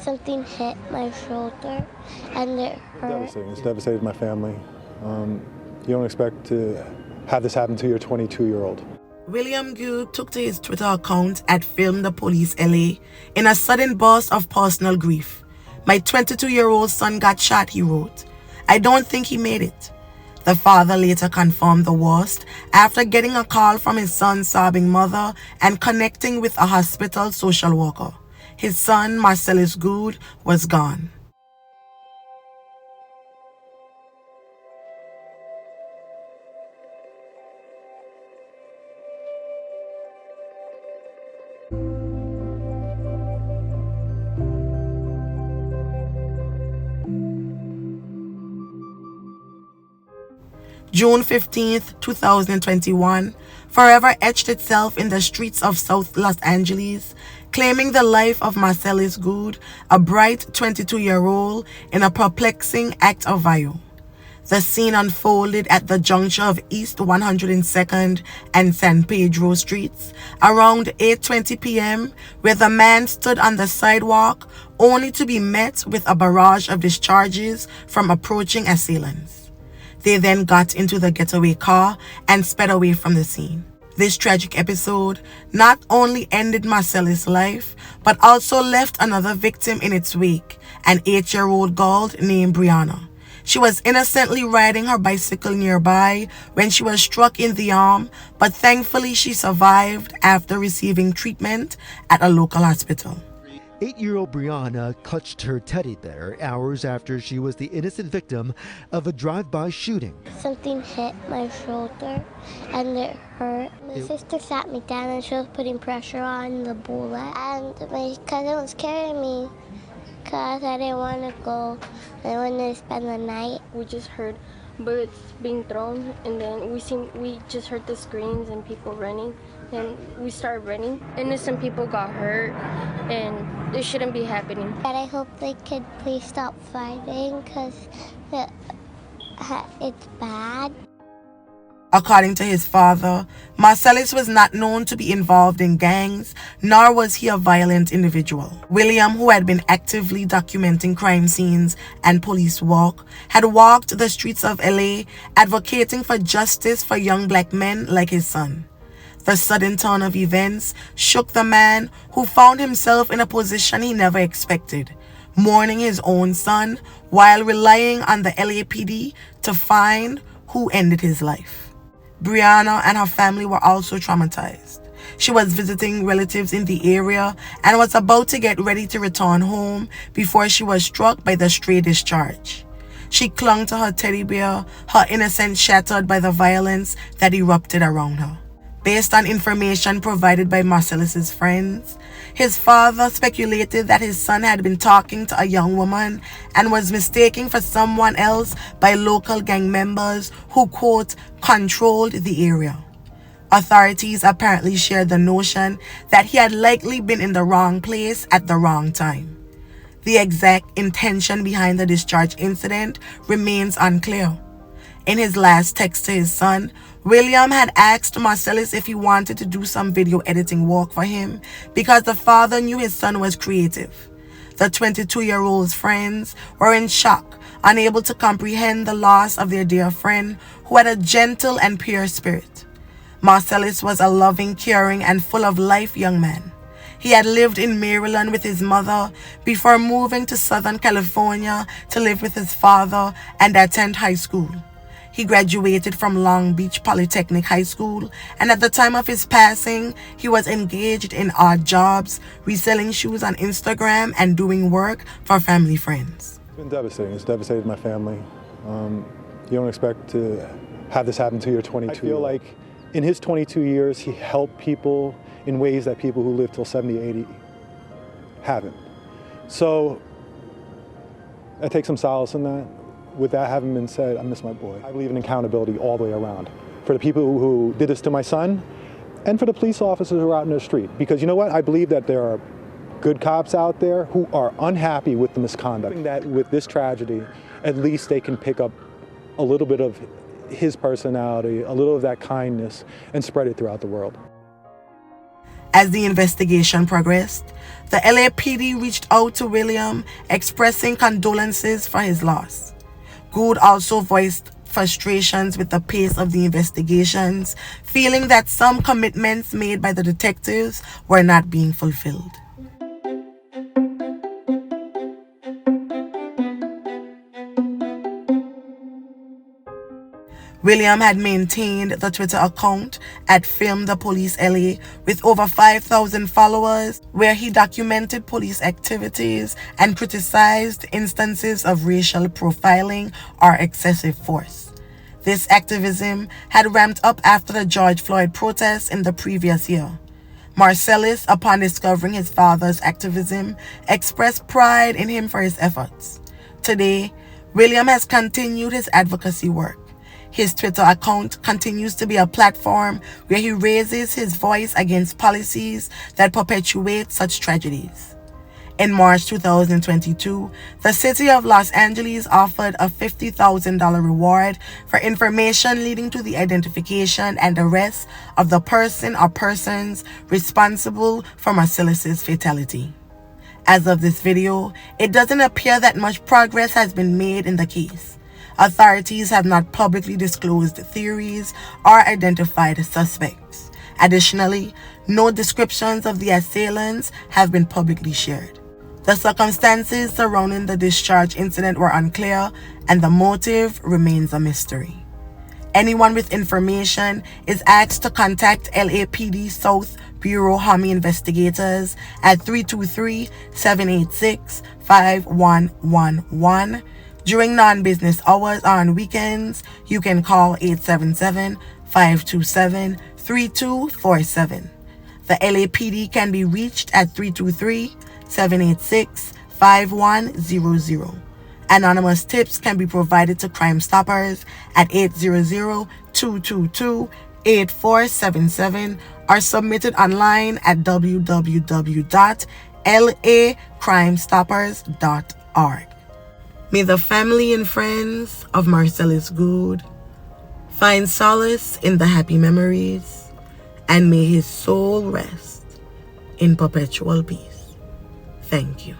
Something hit my shoulder and it hurt. Devastating. It's devastated my family. You don't expect to have this happen to your 22-year-old. William Gude took to his Twitter account at Film the Police LA in a sudden burst of personal grief. My 22-year-old son got shot, he wrote. I don't think he made it. The father later confirmed the worst after getting a call from his son's sobbing mother and connecting with a hospital social worker. His son, Marcelis Gude, was gone. June 15th, 2021, forever etched itself in the streets of South Los Angeles, claiming the life of Marcelis Gude, a bright 22-year-old in a perplexing act of violence. The scene unfolded at the juncture of East 102nd and San Pedro Streets around 8:20 p.m., where the man stood on the sidewalk only to be met with a barrage of discharges from approaching assailants. They then got into the getaway car and sped away from the scene. This tragic episode not only ended Marcelis' life, but also left another victim in its wake, an 8-year-old girl named Brianna. She was innocently riding her bicycle nearby when she was struck in the arm, but thankfully she survived after receiving treatment at a local hospital. 8-year-old Brianna clutched her teddy bear hours after she was the innocent victim of a drive-by shooting. Something hit my shoulder and it hurt. My sister sat me down and she was putting pressure on the bullet. And my cousin was carrying me because I didn't want to go. I wanted to spend the night. We just heard bullets being thrown, and then we just heard the screams and people running, and we started running. Innocent people got hurt, and this shouldn't be happening. But I hope they could please stop fighting because it's bad. According to his father, Marcelis was not known to be involved in gangs, nor was he a violent individual. William, who had been actively documenting crime scenes and police work, had walked the streets of LA advocating for justice for young black men like his son. The sudden turn of events shook the man, who found himself in a position he never expected, mourning his own son while relying on the LAPD to find who ended his life. Brianna and her family were also traumatized. She was visiting relatives in the area and was about to get ready to return home before she was struck by the stray discharge. She clung to her teddy bear, her innocence shattered by the violence that erupted around her. Based on information provided by Marcelis' friends, his father speculated that his son had been talking to a young woman and was mistaken for someone else by local gang members who, quote, controlled the area. Authorities apparently shared the notion that he had likely been in the wrong place at the wrong time. The exact intention behind the discharge incident remains unclear. In his last text to his son, William had asked Marcelis if he wanted to do some video editing work for him because the father knew his son was creative. The 22-year-old's friends were in shock, unable to comprehend the loss of their dear friend who had a gentle and pure spirit. Marcelis was a loving, caring, and full of life young man. He had lived in Maryland with his mother before moving to Southern California to live with his father and attend high school. He graduated from Long Beach Polytechnic High School, and at the time of his passing, he was engaged in odd jobs, reselling shoes on Instagram and doing work for family friends. It's been devastating. It's devastated my family. You don't expect to have this happen to your 22. I feel like in his 22 years, he helped people in ways that people who live till 70, 80 haven't. So I take some solace in that. With that having been said, I miss my boy. I believe in accountability all the way around. For the people who did this to my son, and for the police officers who are out in the street. Because you know what? I believe that there are good cops out there who are unhappy with the misconduct. That with this tragedy, at least they can pick up a little bit of his personality, a little of that kindness, and spread it throughout the world. As the investigation progressed, the LAPD reached out to William, expressing condolences for his loss. Gude also voiced frustrations with the pace of the investigations, feeling that some commitments made by the detectives were not being fulfilled. William had maintained the Twitter account at Film the Police LA with over 5,000 followers, where he documented police activities and criticized instances of racial profiling or excessive force. This activism had ramped up after the George Floyd protests in the previous year. Marcelis, upon discovering his father's activism, expressed pride in him for his efforts. Today, William has continued his advocacy work. His Twitter account continues to be a platform where he raises his voice against policies that perpetuate such tragedies. In March 2022, the city of Los Angeles offered a $50,000 reward for information leading to the identification and arrest of the person or persons responsible for Marcelis' fatality. As of this video, it doesn't appear that much progress has been made in the case. Authorities have not publicly disclosed theories or identified suspects. Additionally, no descriptions of the assailants have been publicly shared. The circumstances surrounding the discharge incident were unclear, and the motive remains a mystery. Anyone with information is asked to contact LAPD South Bureau Homie investigators at 323-786-5111. During non-business hours or on weekends, you can call 877-527-3247. The LAPD can be reached at 323-786-5100. Anonymous tips can be provided to Crime Stoppers at 800-222-8477 or submitted online at www.lacrimestoppers.org. May the family and friends of Marcelis Gude find solace in the happy memories, and may his soul rest in perpetual peace. Thank you.